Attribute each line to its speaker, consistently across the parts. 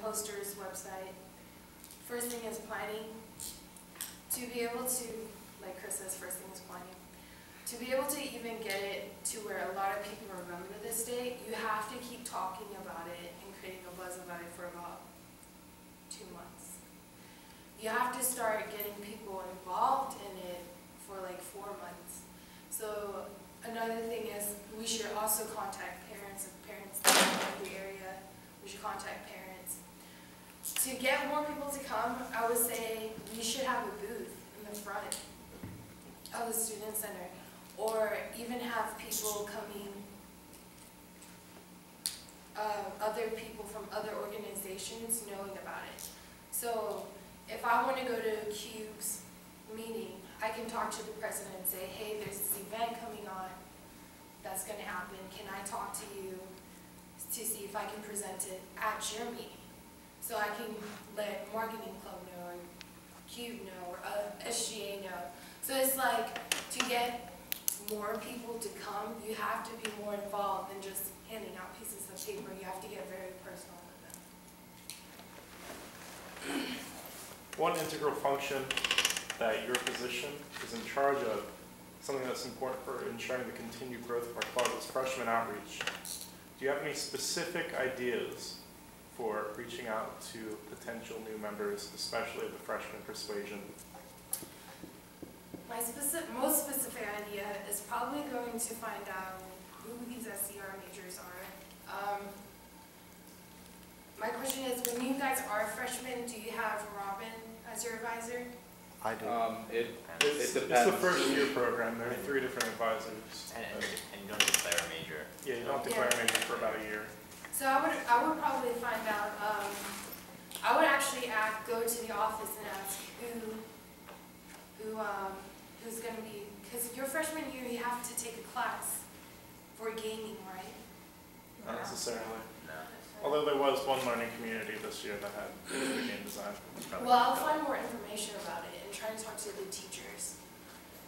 Speaker 1: posters, website. First thing is planning. To be able to, like Chris says, first thing is planning. To be able to even get it to where a lot of people remember this date, you have to keep talking about it and creating a buzz about it for about 2 months. You have to start getting people involved in it for like 4 months. So another thing is we should also contact parents. If parents live in the area, we should contact parents. To get more people to come, I would say we should have a booth in the front of the student center, or even have people coming, other people from other organizations knowing about it. So if I want to go to CUBE's meeting, I can talk to the president and say, hey, there's this event coming on that's going to happen. Can I talk to you to see if I can present it at your meeting? So I can let marketing club know, or CUBE know, or SGA know. So it's like, to get more people to come, you have to be more involved than just handing out pieces of paper. You have to get very personal with them.
Speaker 2: One integral function that your position is in charge of, something that's important for ensuring the continued growth of our club, is freshman outreach. Do you have any specific ideas for reaching out to potential new members, especially of the freshman persuasion?
Speaker 1: My most specific idea is probably going to find out who these SCR majors are. My question is, when you guys are freshmen, do you have Robin as your advisor?
Speaker 3: I do.
Speaker 4: It
Speaker 2: It's
Speaker 4: depends.
Speaker 2: the first year program. There are 3 different advisors.
Speaker 3: And you don't declare a major.
Speaker 2: Yeah, you don't have to declare a major for about a year.
Speaker 1: So I would probably find out, I would actually go to the office and ask who's going to be, because your freshman year you have to take a class for gaming, right?
Speaker 2: Not necessarily.
Speaker 3: No.
Speaker 2: Although there was one learning community this year that had game design.
Speaker 1: Well, I'll find more information about it and try to talk to the teachers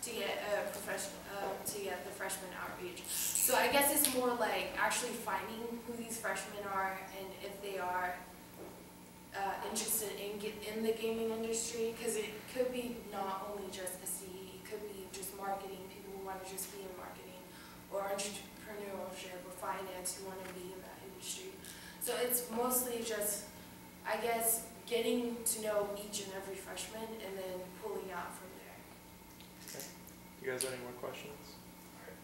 Speaker 1: to get to get the freshman outreach. So I guess it's more like actually finding who these freshmen are and if they are interested in the gaming industry, because it could be not only just SCE, it could be just marketing, people who want to just be in marketing, or entrepreneurship or finance who want to be in that industry. So it's mostly just, I guess, getting to know each and every freshman and then pulling out from there.
Speaker 2: Okay. You guys have any more questions?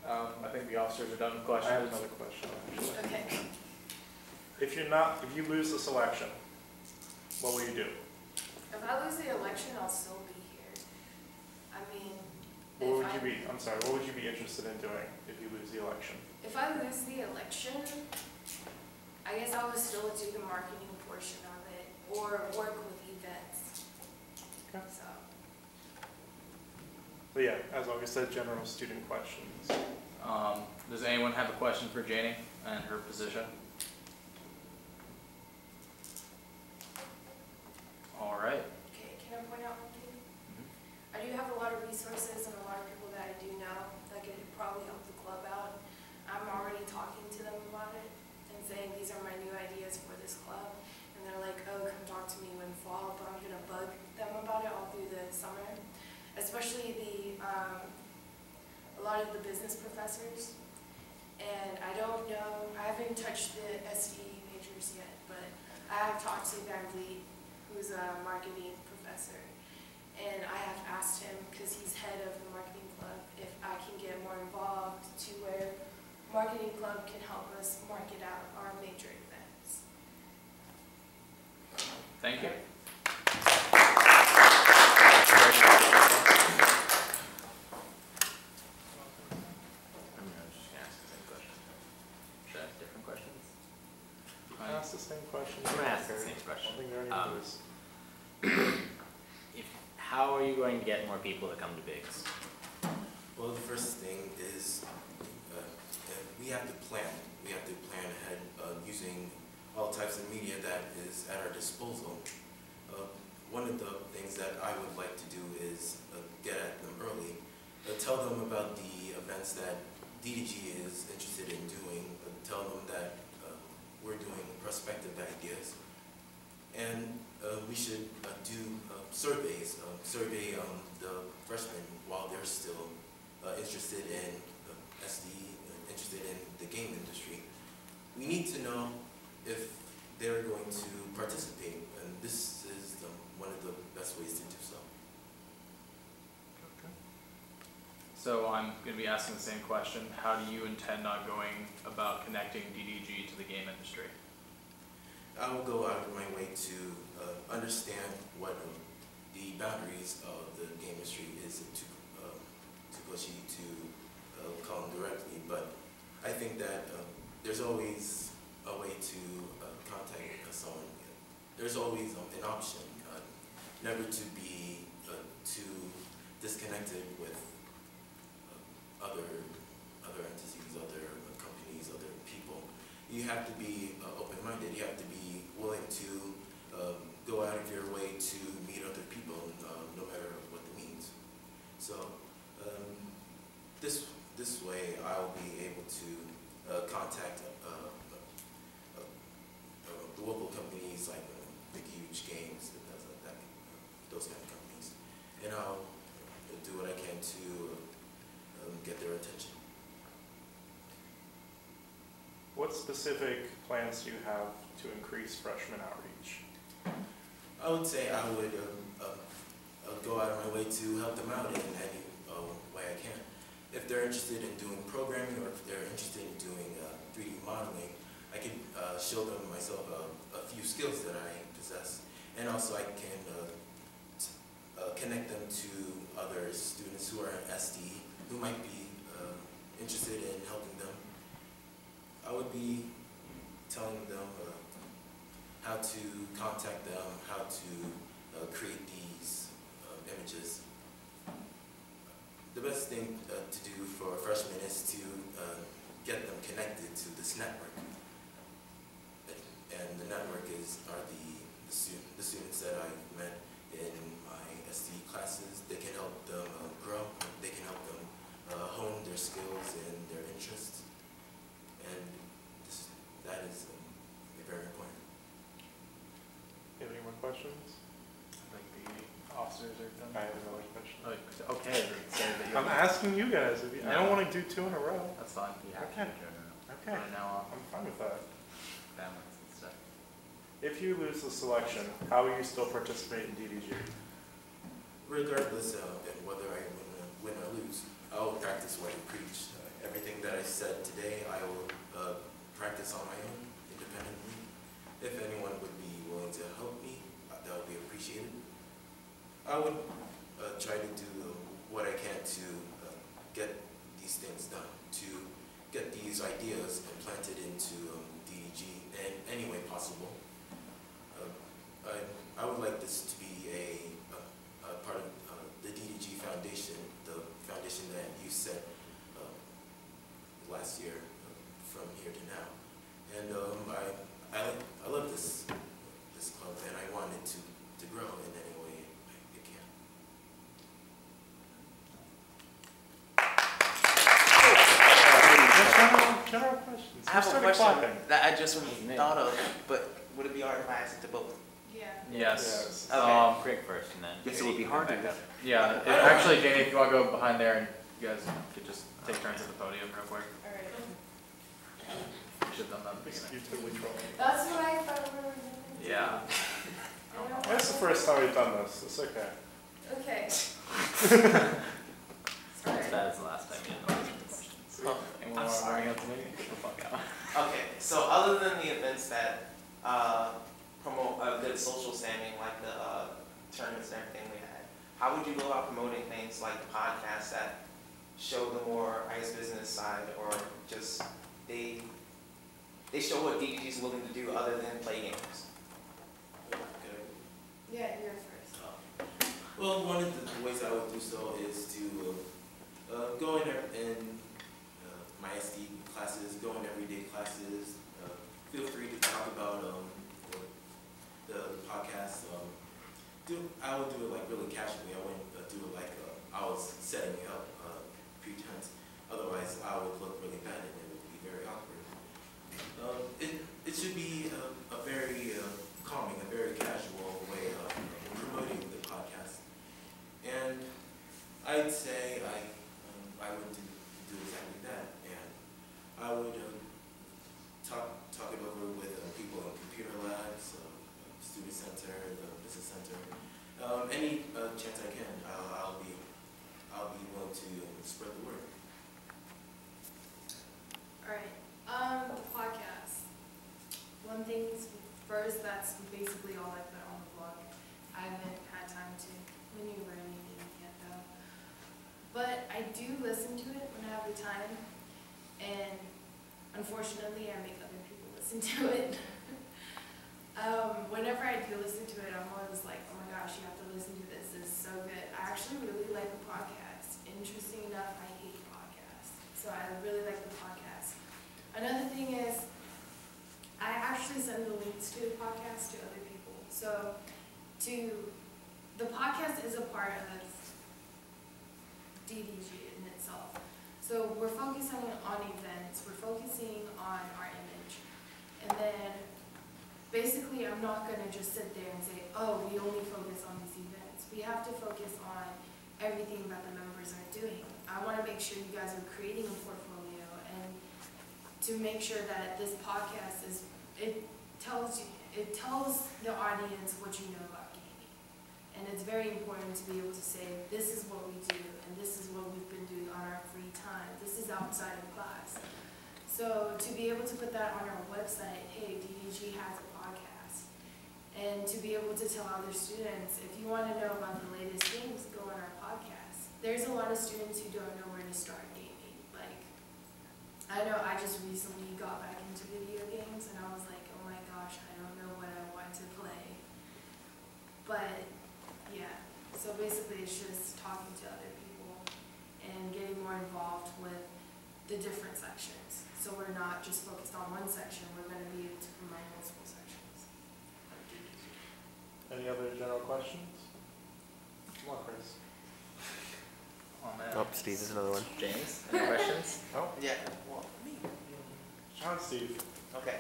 Speaker 4: I think the officers are done with
Speaker 2: I
Speaker 4: questions.
Speaker 2: have another question, actually.
Speaker 1: Okay.
Speaker 2: If you lose this election, what will you do?
Speaker 1: If I lose the election, I'll still be here. I mean,
Speaker 2: What would you be, I'm sorry, what would you be interested in doing if you lose the election?
Speaker 1: if I lose the election, I guess I would still do the marketing portion of it or work with events.
Speaker 2: Okay.
Speaker 1: So,
Speaker 2: But yeah, as always said, general student questions.
Speaker 4: Does anyone have a question for Janie and her position? All right.
Speaker 1: okay, can I point out one thing? I do have a lot of resources and a lot of people that I do know that could probably help the club out. I'm already talking to them about it and saying these are my new ideas for this club. And they're like, oh, come talk to me when fall, but I'm going to bug them about it all through the summer. Especially a lot of the business professors. And I don't know, I haven't touched the SE majors yet, but I have talked to Van Vliet, who's a marketing professor. And I have asked him, because he's head of the marketing club, if I can get more involved to where marketing club can help us market out our major events.
Speaker 4: Thank you.
Speaker 2: I asked the same question.
Speaker 3: I'm gonna ask the same question.
Speaker 2: I think there are any others.
Speaker 3: How are you going to get more people to come to Biggs?
Speaker 5: Well, the first thing is we have to plan. We have to plan ahead using all types of media that is at our disposal. One of the things that I would like to do is get at them early, tell them about the events that DDG is interested in doing, tell them that we're doing prospective ideas, And we should do surveys, survey the freshmen while they're still interested in SD, interested in the game industry. We need to know if they're going to participate, and this is one of the best ways to do so.
Speaker 4: So I'm going to be asking the same question. How do you intend on going about connecting DDG to the game industry?
Speaker 5: I will go out of my way to understand what the boundaries of the game industry is to push you to call them directly, but I think that there's always a way to contact someone. There's always an option, never to be too disconnected with other entities, other companies, other people. You have to be open-minded. You have to be willing to go out of your way to meet other people, no matter what it means. So this way, I'll be able to contact the local companies like Big Huge Games, those kind of companies, and I'll do what I can to get their attention.
Speaker 2: What specific plans do you have to increase freshman outreach?
Speaker 5: I would say I would go out of my way to help them out in any way I can. If they're interested in doing programming or if they're interested in doing 3D modeling, I can show them myself a few skills that I possess, and also I can connect them to other students who are in SD who might be interested in helping them. I would be telling them how to contact them, how to create these images. The best thing to do for freshmen is to get them connected to this network. And the network are the students that I've met in my SD classes. They can help them grow. They can help them hone their skills and their interests. And that is very important.
Speaker 2: You have any more questions?
Speaker 4: Like the officers are done.
Speaker 2: I have another question.
Speaker 4: Okay, say that
Speaker 2: I'm asking you guys. I don't want to do two in a row.
Speaker 4: That's fine. You have
Speaker 2: Okay.
Speaker 4: to.
Speaker 2: Okay.
Speaker 4: From now on,
Speaker 2: I'm fine with that.
Speaker 4: families and stuff.
Speaker 2: If you lose the selection, how will you still participate in DDG?
Speaker 5: Regardless of whether I win or lose, I will practice what I preach. Everything that I said today, I will practice on my own, independently. If anyone would be willing to help me, that would be appreciated. I would try to do what I can to get these things done, to get these ideas implanted into DDG in any way possible. I would like this to be a part of the DDG Foundation, the foundation that you set last year from here to now. And I love this club, and I want it to grow in any way it can.
Speaker 2: General questions.
Speaker 6: I have
Speaker 2: Who
Speaker 6: a
Speaker 2: started
Speaker 6: question
Speaker 2: clapping?
Speaker 6: that I just thought of, but would it be hard if I asked it to both?
Speaker 1: Yeah.
Speaker 4: Yes.
Speaker 6: Okay.
Speaker 3: Greg first and then.
Speaker 6: Guess it would be hard to
Speaker 3: Back up.
Speaker 4: Yeah, actually, Janie, if you want to go behind there and you guys could just take turns at the podium real quick.
Speaker 1: Alright.
Speaker 4: We should have done that at the beginning.
Speaker 2: You're totally trolling.
Speaker 1: That's what I thought we were doing.
Speaker 4: Yeah.
Speaker 2: That's the first time we've done this. It's okay.
Speaker 1: Okay. Sorry.
Speaker 3: That is the last time you didn't answer the questions.
Speaker 6: Oh,
Speaker 4: Anyone
Speaker 6: I'm
Speaker 4: want to
Speaker 6: sorry.
Speaker 4: bring up the meeting? Get the fuck out.
Speaker 6: Okay, so other than the events that promote a good social standing, like the tournaments and everything we had, how would you go about promoting things like the podcasts that show the more, I guess, business side, or just they show what DDG is willing to do other than play games?
Speaker 1: Yeah, you're first.
Speaker 5: Well, one of the ways I would do so is to go in my SD classes, go in everyday classes. Feel free to talk about the podcast. I would do it like really casually. I wouldn't do it like I was setting it up pretense. Otherwise, I would look really bad and it would be very awkward. It should be a very calming, a very casual any chance I can, I'll be willing to spread the word.
Speaker 1: Alright, the podcast. One thing first, that's basically all I put on the blog. I haven't had time to maneuver anything yet though. But I do listen to it when I have the time, and unfortunately I make other people listen to it. Whenever I do listen to it, I'm always like, oh my gosh, you have to listen to this. This is so good. I actually really like the podcast. Interesting enough, I hate podcasts. So I really like the podcast. Another thing is, I actually send the links to the podcast to other people. So the podcast is a part of DDG in itself. So we're focusing on events, we're focusing on our image. And then basically I'm not gonna just sit there and say, oh, we only focus on these events. We have to focus on everything that the members are doing. I wanna make sure you guys are creating a portfolio, and to make sure that this podcast it tells the audience what you know about gaming. And it's very important to be able to say, this is what we do, and this is what we've been doing on our free time. This is outside of class. So to be able to put that on our website, hey, DDG has a podcast. And to be able to tell other students, if you want to know about the latest things, go on our podcast. There's a lot of students who don't know where to start gaming. Like, I know I just recently got back into video games, and I was like, oh my gosh, I don't know what I want to play. But yeah, so basically it's just talking to other people and getting more involved with the different sections. So we're not just focused on one section, we're going to be able to promote multiple sections.
Speaker 2: Any other general questions? Come on, Chris.
Speaker 4: Oh man.
Speaker 7: Oh, Steve, there's another one.
Speaker 3: James, any questions?
Speaker 2: Oh,
Speaker 6: Yeah, well, me.
Speaker 2: Sean, Steve.
Speaker 6: Okay.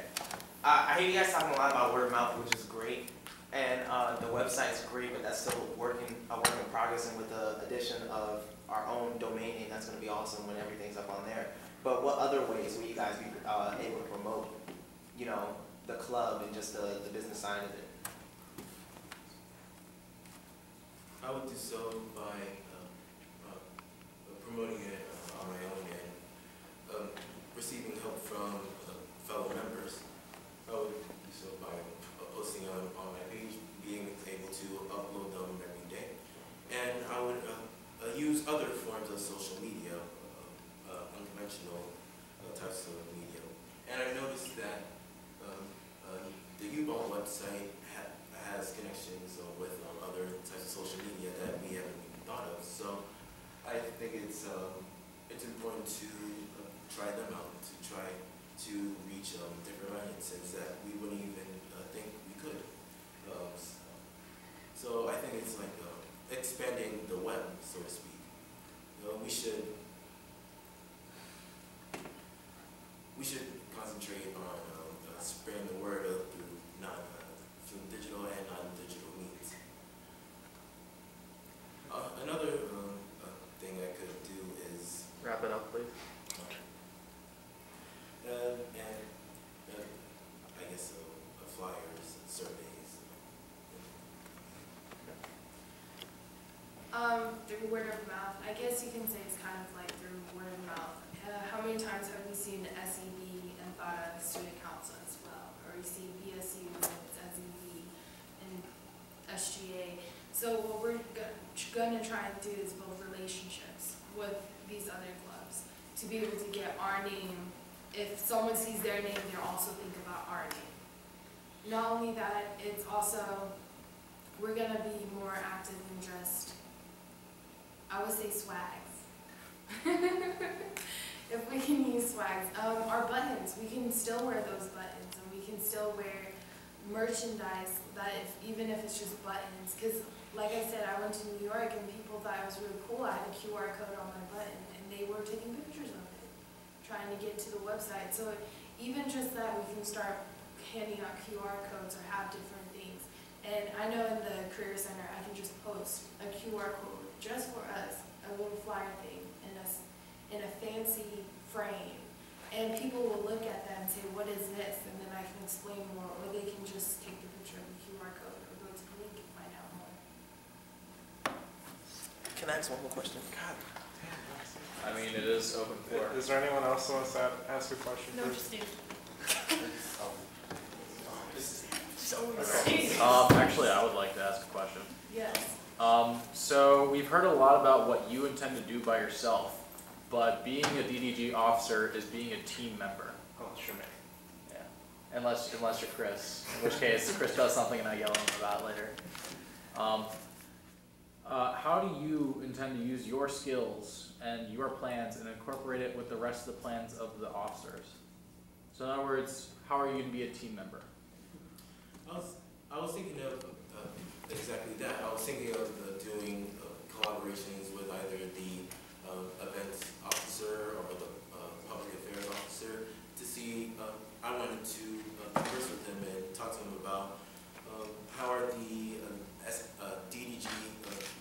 Speaker 6: I hear you guys talking a lot about word of mouth, which is great. And the website's great, but that's still a work in progress, and with the addition of our own domain name, that's going to be awesome when everything's up on there. But what other ways will you guys be able to promote, you know, the club and just the business side of it?
Speaker 5: I would do so by promoting it on my own and receiving help from fellow members. I would do so by posting on my page, being able to upload them every day. And I would use other forms of social media, unconventional types of media. And I noticed that the U-Ball website has connections with other types of social media that we haven't even thought of. So I think it's important to try them out, to try to reach different audiences that we wouldn't even think we could. So I think it's like expanding the web, so to speak. We should concentrate on spreading the word through digital and non-digital means. Another thing I could do is
Speaker 3: Wrap it up, please.
Speaker 5: I guess flyers, surveys.
Speaker 1: Through word of mouth, I guess you can say it's kind of like through word of mouth. How many times have we seen SEB and thought of student council as well? Or you see BSU and it's SEB and SGA. So what we're going to try and do is build relationships with these other clubs to be able to get our name. If someone sees their name, they'll also think about our name. Not only that, it's also, we're going to be more active than just, I would say, swags. If we can use swags. Our buttons, we can still wear those buttons, and we can still wear merchandise that even if it's just buttons. Because like I said, I went to New York and people thought it was really cool. I had a QR code on my button and they were taking pictures of it, trying to get to the website. So even just that, we can start handing out QR codes or have different things. And I know in the Career Center, I can just post a QR code just for us, a little flyer thing in a fancy frame. And people will look at that and say, what is this? And then I can explain more, or they can just take the picture of the QR code or go to the link and find out more.
Speaker 6: ask one more question? God.
Speaker 4: I mean, it is open for.
Speaker 2: Is there anyone else who wants to ask a question?
Speaker 7: No,
Speaker 2: please?
Speaker 7: just Steve.
Speaker 4: Actually, I would like to ask a question.
Speaker 1: Yes.
Speaker 4: So we've heard a lot about what you intend to do by yourself, but being a DDG officer is being a team member.
Speaker 2: Oh, sure, man.
Speaker 4: Yeah. Unless you're Chris, in which case Chris does something and I yell at him about it later. How do you intend to use your skills and your plans and incorporate it with the rest of the plans of the officers? So in other words, how are you going to be a team member?
Speaker 5: I was thinking of exactly that. I was thinking of doing collaborations with either the events officer or the public affairs officer to see. I wanted to converse with them and talk to them about how are the DDG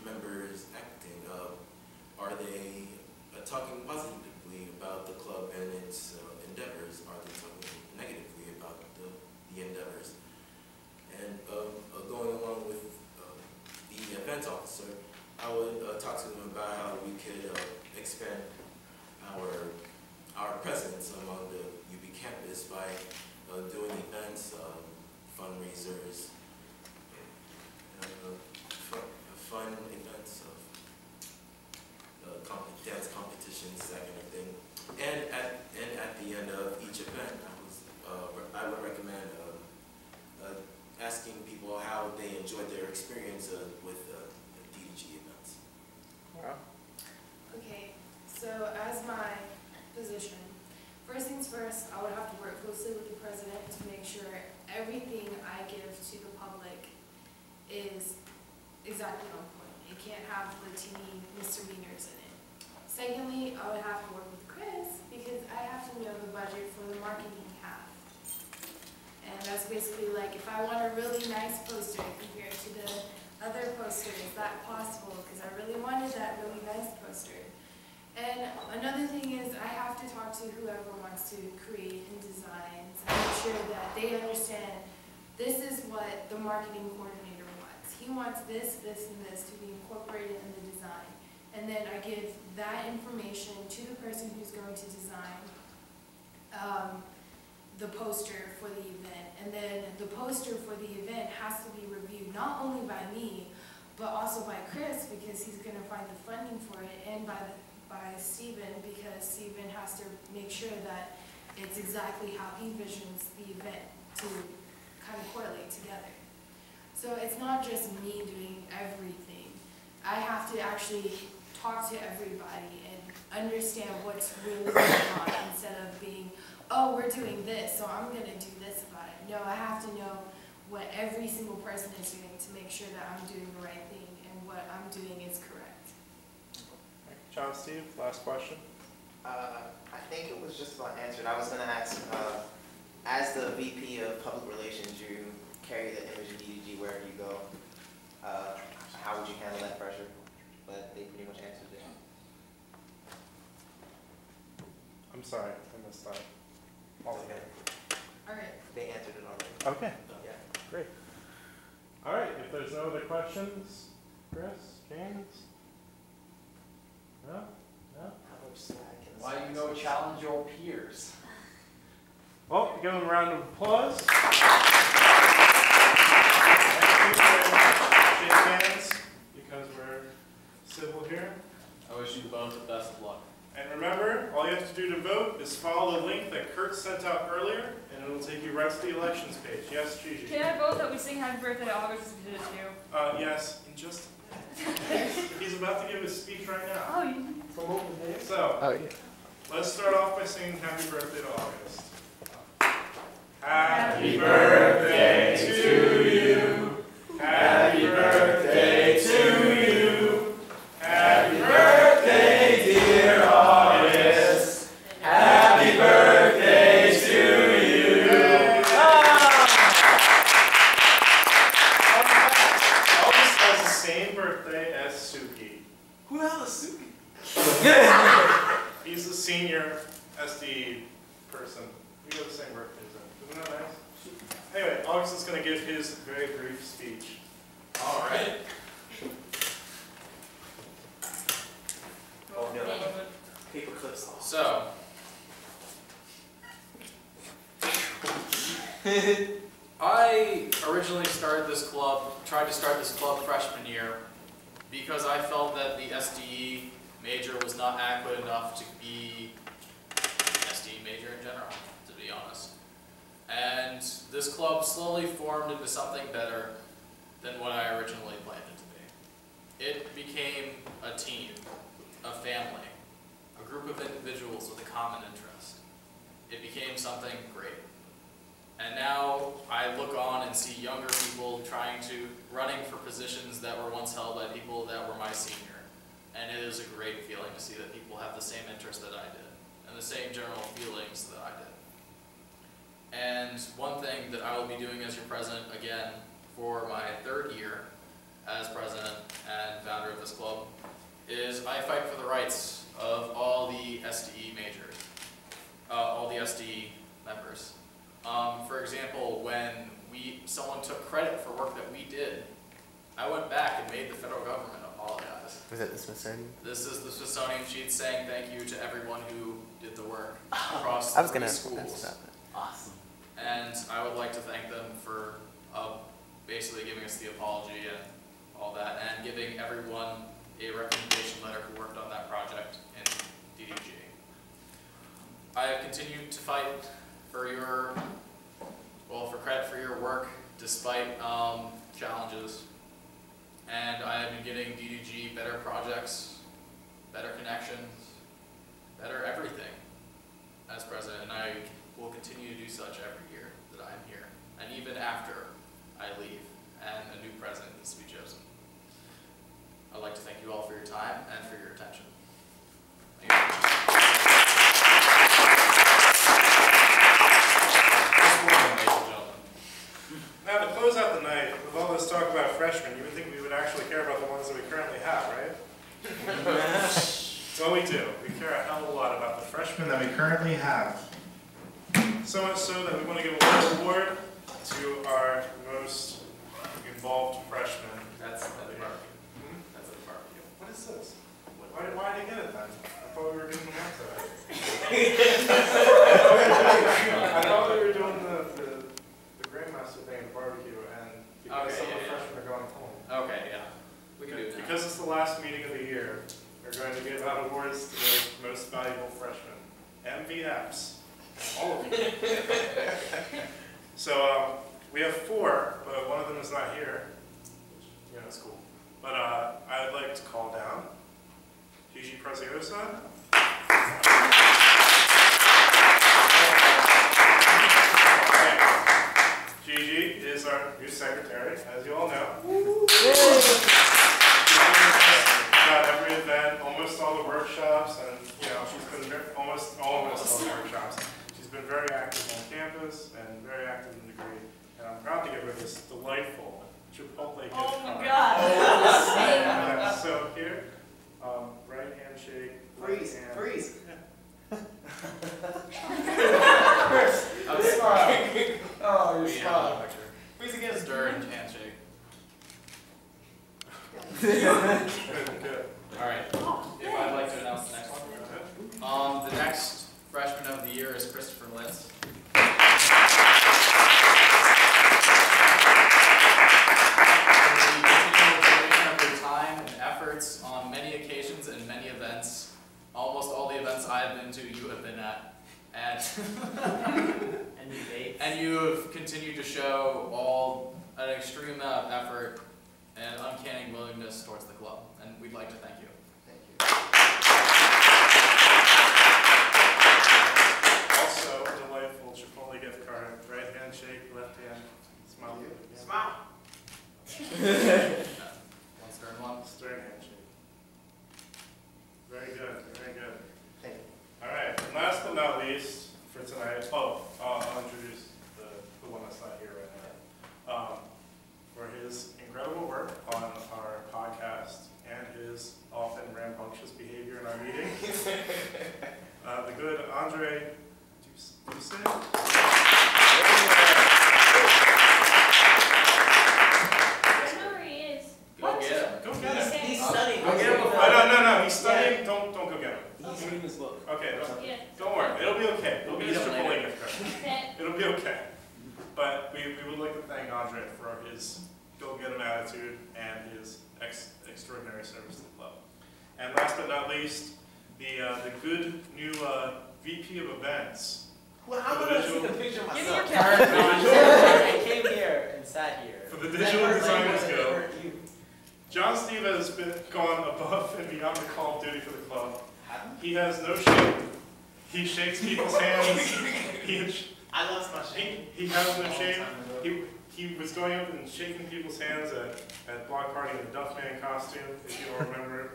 Speaker 5: members acting. Are they talking positively about the club and its endeavors? Are they talking negatively about the endeavors? And going along with the events officer, I would talk to them about how we could expand our presence among the UB campus by doing events, fundraisers, fun events, dance competitions, that kind of thing. And at the end of each event, I would recommend asking people how they enjoyed their experience with DDG events.
Speaker 2: Wow.
Speaker 1: Okay, so as my position, first things first, I would have to work closely with the president to make sure everything I give to the public is exactly on point. It can't have the teeny misdemeanors in it. Secondly, I would have to work with Chris because I have to know the budget for the marketing half. And that's basically like if I want a really nice poster compared to the other poster, is that possible? Because I really wanted that really nice poster. And another thing is I have to talk to whoever wants to create and design to make sure that they understand this is what the marketing coordinator wants. He wants this, this, and this to be incorporated in the design. And then I give that information to the person who's going to design the poster for the event. And then the poster for the event has to be reviewed not only by me, but also by Chris because he's going to find the funding for it, and by Stephen because Stephen has to make sure that it's exactly how he visions the event to kind of correlate together. So it's not just me doing everything. I have to actually talk to everybody and understand what's really going on instead of being, oh, we're doing this, so I'm going to do this about it. No, I have to know what every single person is doing to make sure that I'm doing the right thing and what I'm doing is correct.
Speaker 2: John, Steve, last question.
Speaker 6: I think it was just about answered. I was going to ask, as the VP of Public Relations, you carry the image of DDG wherever you go. How would you handle that pressure? But they pretty much answered it.
Speaker 2: I'm sorry, I missed that. Altogether.
Speaker 1: All right.
Speaker 6: They answered it already.
Speaker 2: Okay,
Speaker 6: Yeah.
Speaker 2: great. All right, if there's no other questions, Chris, James? No? No?
Speaker 6: How much slack can
Speaker 8: Why you go challenge your peers?
Speaker 2: Well, give them a round of applause. Shake hands, because we're civil here.
Speaker 4: I wish you both the best of luck.
Speaker 2: And remember, all you have to do to vote is follow the link that Kurt sent out earlier, and it'll take you right to the elections page. Yes, Gigi?
Speaker 7: Can I vote that we sing Happy Birthday to August as we did it too?
Speaker 2: Yes, in just a minute. He's about to give his speech right now.
Speaker 7: Oh, you.
Speaker 2: So, let's start off by singing Happy Birthday to August. Happy birthday to you. Happy birthday to you. Happy birthday, dear August. Happy birthday to you. August has the same birthday as Suki.
Speaker 6: Who the hell is Suki?
Speaker 2: He's the senior SD person. We got the same birthdays. Isn't that nice? Anyway, August is going to give his very brief speech.
Speaker 5: All right.
Speaker 6: Paper clips off.
Speaker 4: So, I originally tried to start this club freshman year because I felt that the SDE major was not adequate enough to be an SDE major in general, to be honest. And this club slowly formed into something better than what I originally planned it to be. It became a team, a family, a group of individuals with a common interest. It became something great. And now I look on and see younger people running for positions that were once held by people that were my senior. And it is a great feeling to see that people have the same interests that I did, and the same general feelings that I did. And one thing that I will be doing as your president again for my 3rd year as president and founder of this club is I fight for the rights of all the SDE majors, all the SDE members. For example, when someone took credit for work that we did, I went back and made the federal government apologize.
Speaker 6: Was it the Smithsonian?
Speaker 4: This is the Smithsonian sheet saying thank you to everyone who did the work across
Speaker 6: I was
Speaker 4: 3
Speaker 6: gonna
Speaker 4: schools.
Speaker 6: ask about that.
Speaker 8: Awesome.
Speaker 4: And I would like to thank them for basically giving us the apology and all that, and giving everyone a recommendation letter who worked on that project in DDG. I have continued to fight for credit for your work despite challenges, and I have been getting DDG better projects, better connections, better everything as president, and I will continue to do such every year that I am here, and even after I leave and a new president needs to be chosen. I'd like to thank you all for your time and for your attention. Thank you.
Speaker 2: Now, to close out the night, with all this talk about freshmen, you would think we would actually care about the ones that we currently have, right? That's all we do. We care a hell of a lot about the freshmen that we currently have. So much so that we want to give a award to our most involved freshman.
Speaker 4: That's at the barbecue. That's at the barbecue.
Speaker 2: What is this? Why did I get it then? I thought we were doing the outside. I thought we were doing the Grandmaster thing at the barbecue, and because some of the freshmen are going home.
Speaker 4: Okay, yeah. We can do that.
Speaker 2: Because it's the last meeting of the year, we're going to give out awards to the most valuable freshmen. MVFs. All of you. So we have 4, but one of them is not here, which, you know, is cool. But I would like to call down Gigi Preziosa. Gigi is our new secretary, as you all know. About every event, almost all the workshops, and you know, she's been almost all the workshops. She's been very active on campus and very active in the degree. And I'm proud to give her this delightful Chipotle gift card.
Speaker 7: Oh my God.
Speaker 2: So here, right handshake,
Speaker 8: Freeze,
Speaker 2: left hand.
Speaker 8: freeze.
Speaker 4: I'm
Speaker 8: smiling. Oh, you're
Speaker 4: Yeah,
Speaker 8: smiling.
Speaker 4: picture.
Speaker 8: Freeze again.
Speaker 4: Stern handshake.
Speaker 2: Good.
Speaker 4: All right. If I'd like to announce the next one. The next freshman of the year is Christopher Lentz. Time and efforts on many occasions and many events. Almost all the events I have been to, you have been at. And you have continued to show an extreme amount of effort and uncanny willingness towards the club, and we'd like to thank you.
Speaker 8: Thank you.
Speaker 2: Also, a delightful Chipotle gift card. Right hand shake, left hand smile.
Speaker 6: Smile.
Speaker 4: One stern one.
Speaker 2: Stern handshake. Very good, very good.
Speaker 8: Thank you.
Speaker 2: All right, and last but not least for tonight, I'll introduce the one that's not here right now. For his incredible work on our podcast and his often rambunctious behavior in our meetings, the good Andre Doucet.
Speaker 7: I know where he
Speaker 2: thank Andre for his go-get-em attitude and his extraordinary service to the club. And last but not least, the good new VP of events.
Speaker 6: Well, I'm gonna see the picture of
Speaker 7: Give me your
Speaker 6: myself.
Speaker 7: camera. I came here and sat here.
Speaker 2: For the Digital Designers Guild, John Steve has gone above and beyond the call of duty for the club. He has no shame. He shakes people's hands.
Speaker 6: I lost my shame.
Speaker 2: He has no shame. He was going up and shaking people's hands at Block Party in a Duffman costume, if you all remember.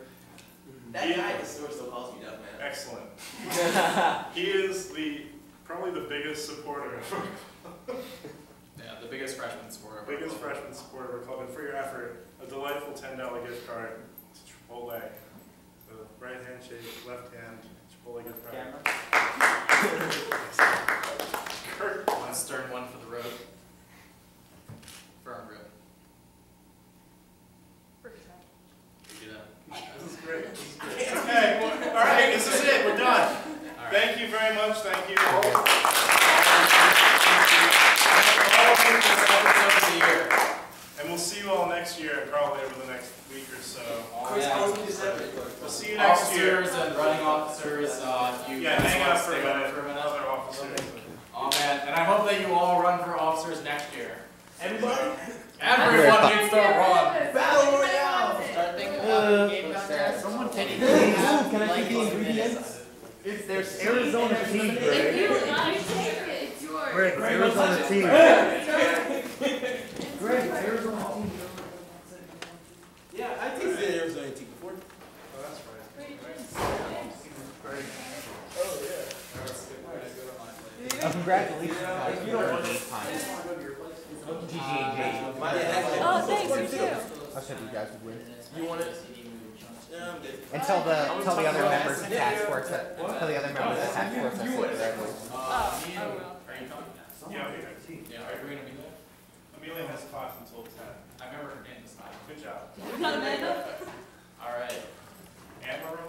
Speaker 6: That guy at the store still calls me Duffman.
Speaker 2: Excellent. He is probably the biggest supporter of our club.
Speaker 4: Yeah, the biggest freshman supporter.
Speaker 2: Biggest freshman supporter of our club, and for your effort, a delightful $10 gift card to Chipotle. So right hand shake, left hand, Chipotle gift card. Kurt.
Speaker 4: One stern, one for the road. Firm grip. You do that.
Speaker 2: This is great. This is great. Okay. All right. This is it. We're done.
Speaker 4: All right.
Speaker 2: Thank you very much. Thank you all. And we'll see you all next year, probably over the next week or so. We'll see you next year.
Speaker 4: Officers and running officers, you
Speaker 2: Yeah,
Speaker 4: guys
Speaker 2: hang
Speaker 4: wanna
Speaker 2: out for a
Speaker 4: stay on
Speaker 2: minute.
Speaker 4: for a minute?
Speaker 2: Other officers.
Speaker 4: Oh man, and I hope that you all run for officers next year.
Speaker 6: Everybody?
Speaker 4: Everyone needs to run.
Speaker 6: Battle Royale!
Speaker 7: Start thinking about the game contest.
Speaker 8: Someone
Speaker 7: Can
Speaker 8: take
Speaker 7: you
Speaker 8: it.
Speaker 7: have,
Speaker 8: Can I
Speaker 7: like,
Speaker 8: take the
Speaker 7: 2
Speaker 8: ingredients?
Speaker 7: minutes?
Speaker 8: If there's Arizona tea,
Speaker 1: If
Speaker 8: Greg.
Speaker 1: you take it, it's yours.
Speaker 8: Greg, Arizona tea. Greg, Arizona tea.
Speaker 5: Yeah, I tasted Arizona tea before.
Speaker 2: Oh, that's right. Great.
Speaker 5: Oh, yeah.
Speaker 8: Congratulations.
Speaker 5: If you don't want to,
Speaker 7: Oh, thanks, you too.
Speaker 8: I said you guys would win.
Speaker 5: you want it? Yeah, I'm good.
Speaker 9: And tell the other members of the task force that tell the other members of the task force that congratulations.
Speaker 4: Me and, are you coming?
Speaker 2: Yeah, I'll be there.
Speaker 4: Yeah, are we gonna be there?
Speaker 2: Amelia has class until 10.
Speaker 4: I remember her name this time.
Speaker 2: Good job.
Speaker 4: All right.
Speaker 2: Amaru?